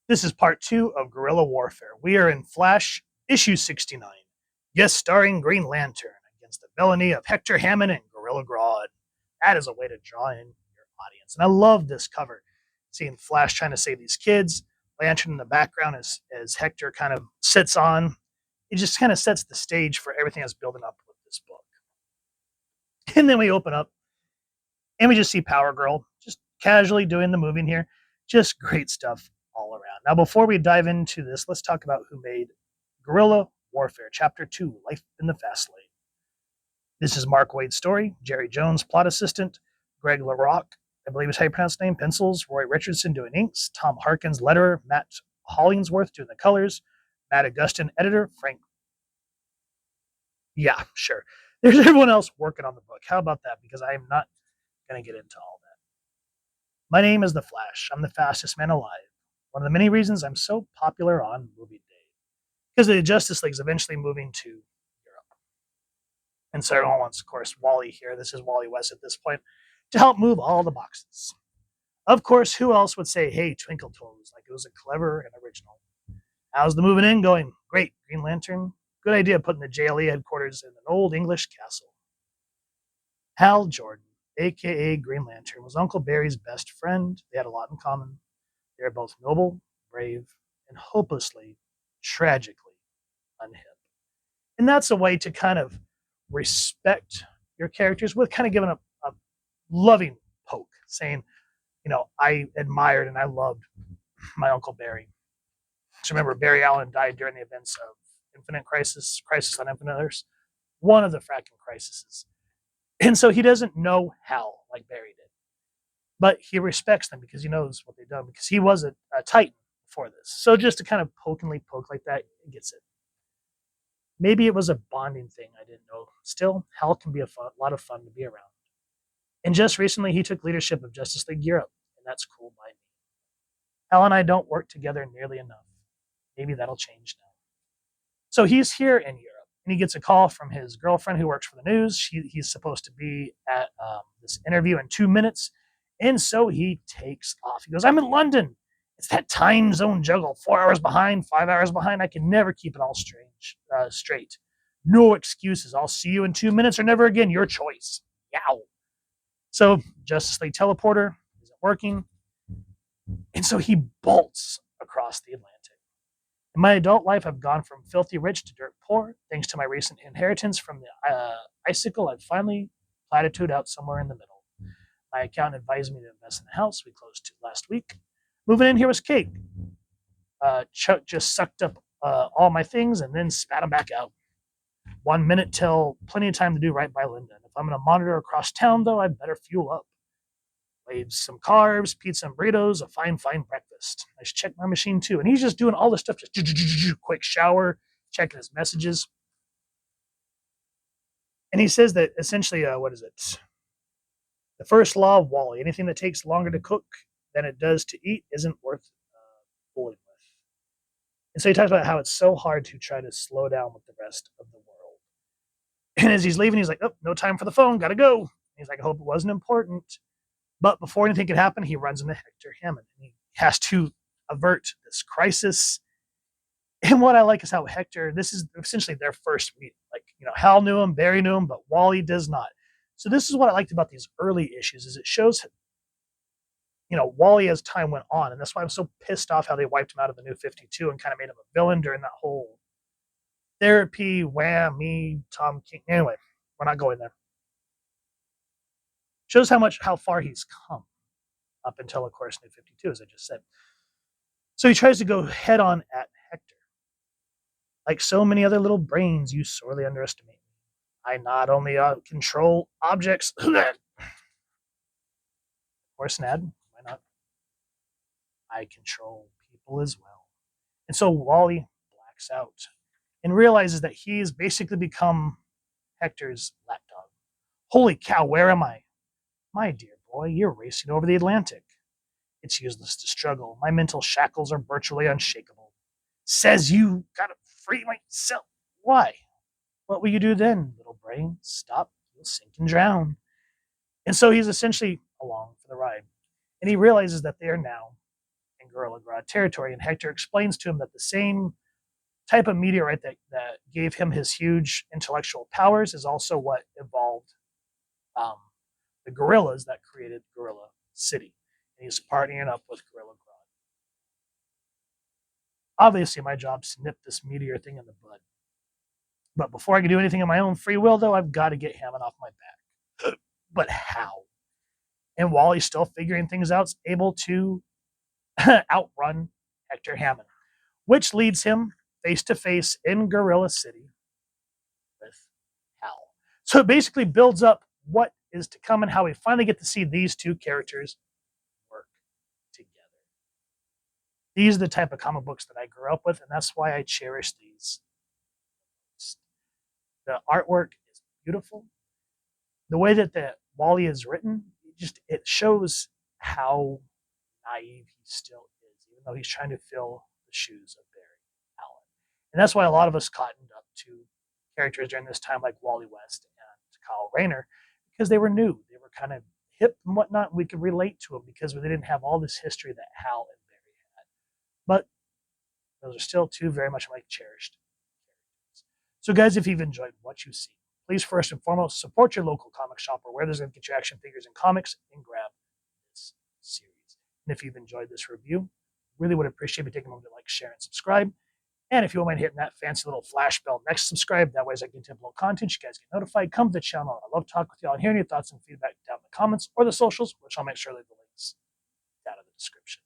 This is part 2 of Guerrilla Warfare. We are in Flash, issue 69. Yes, starring Green Lantern against the villainy of Hector Hammond and Gorilla Grodd. That is a way to draw in your audience. And I love this cover. Seeing Flash trying to save these kids, Lantern in the background as Hector kind of sits on. It just kind of sets the stage for everything that's building up with this book. And then we open up and we just see Power Girl just casually doing the moving here. Just great stuff all around. Now, before we dive into this, let's talk about who made Guerrilla Warfare, Chapter 2, Life in the Fast Lane. This is Mark Waid's story, Jerry Jones, plot assistant, Greg LaRocque, I believe is how you pronounce his name, pencils, Roy Richardson doing inks, Tom Harkins, letterer, Matt Hollingsworth doing the colors, Matt Augustin, editor, Frank. Yeah, sure. There's everyone else working on the book. How about that? Because I am not going to get into all that. My name is The Flash. I'm the fastest man alive. One of the many reasons I'm so popular on movie day. Because the Justice League's eventually moving to Europe. And so everyone wants, of course, Wally here. This is Wally West at this point, to help move all the boxes. Of course, who else would say, hey, Twinkle Toes, like it was a clever and original. How's the moving in going? Great. Green Lantern. Good idea putting the JLE headquarters in an old English castle. Hal Jordan, a.k.a. Green Lantern, was Uncle Barry's best friend. They had a lot in common. They were both noble, brave, and hopelessly, tragically unhip. And that's a way to kind of respect your characters with kind of giving a loving poke, saying, you know, I admired and I loved my Uncle Barry. So remember, Barry Allen died during the events of Infinite Crisis, Crisis on Infinite Earths, one of the fracking crises. And so he doesn't know Hal like Barry did. But he respects them because he knows what they've done, because he was a Titan before this. So just to kind of pokingly poke like that, he gets it. Maybe it was a bonding thing I didn't know. Still, Hal can be a lot of fun to be around. And just recently, he took leadership of Justice League Europe, and that's cool by me. Hal and I don't work together nearly enough. Maybe that'll change now. So he's here in Europe, and he gets a call from his girlfriend who works for the news. He's supposed to be at this interview in 2 minutes. And so he takes off. He goes, I'm in London. It's that time zone juggle. 4 hours behind, 5 hours behind. I can never keep it all straight. No excuses. I'll see you in 2 minutes or never again. Your choice. Yow. So Justice League teleporter isn't working. And so he bolts across the Atlantic. In my adult life, I've gone from filthy rich to dirt poor. Thanks to my recent inheritance from the icicle, I've finally platitude out somewhere in the middle. My accountant advised me to invest in the house. We closed last week. Moving in here was cake. Chuck just sucked up all my things and then spat them back out. 1 minute till plenty of time to do right by Linda. And if I'm going to monitor across town, though, I better fuel up. Waves some carbs, pizza and burritos, a fine breakfast. I should check my machine too. And he's just doing all this stuff, just quick shower, checking his messages. And he says that essentially, what is it? The first law of Wally, anything that takes longer to cook than it does to eat isn't worth fooling with. And so he talks about how it's so hard to try to slow down with the rest of the world. And as he's leaving, he's like, oh, no time for the phone, gotta go. And he's like, I hope it wasn't important. But before anything could happen, he runs into Hector Hammond. And he has to avert this crisis. And what I like is how Hector, this is essentially their first meeting. Like, you know, Hal knew him, Barry knew him, but Wally does not. So this is what I liked about these early issues, is it shows, you know, Wally as time went on. And that's why I'm so pissed off how they wiped him out of the New 52 and kind of made him a villain during that whole therapy, wham, me, Tom King. Anyway, we're not going there. Shows how far he's come up until, of course, New 52, as I just said. So he tries to go head on at Hector. Like so many other little brains, you sorely underestimate. I not only control objects, or Snad, why not? I control people as well. And so Wally blacks out and realizes that he's basically become Hector's lapdog. Holy cow, where am I? My dear boy, you're racing over the Atlantic. It's useless to struggle. My mental shackles are virtually unshakable. Says you gotta free myself. Why? What will you do then, little brain? Stop, you'll sink and drown. And so he's essentially along for the ride. And he realizes that they are now in Gorilla Grodd territory, and Hector explains to him that the same type of meteorite that gave him his huge intellectual powers is also what evolved um, the gorillas that created Gorilla City. And he's partnering up with Gorilla Grodd. Obviously, my job is to nip this meteor thing in the bud. But before I can do anything of my own free will, though, I've got to get Hammond off my back. But how? And Wally's still figuring things out, able to outrun Hector Hammond, which leads him face to face in Gorilla City with Hal. So it basically builds up what is to come and how we finally get to see these two characters work together. These are the type of comic books that I grew up with, and that's why I cherish these. The artwork is beautiful. The way that the Wally is written, it shows how naive he still is, even though he's trying to fill the shoes of Barry Allen. And that's why a lot of us cottoned up to characters during this time like Wally West and Kyle Rayner, because they were new. They were kind of hip and whatnot. We could relate to them because they didn't have all this history that Hal and Barry had. But those are still two very much like cherished characters. So guys, if you've enjoyed what you see, please first and foremost support your local comic shop or where there's going to get your action figures and comics and grab this series. And if you've enjoyed this review, really would appreciate you taking a moment to like, share, and subscribe. And if you won't mind hitting that fancy little flash bell next to subscribe, that way as I get to upload content, you guys get notified. Come to the channel. I love talking with y'all and hearing your thoughts and feedback down in the comments or the socials, which I'll make sure to leave the links down in the description.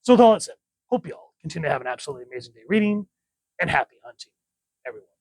So with all that said, hope you all continue to have an absolutely amazing day reading, and happy hunting, everyone.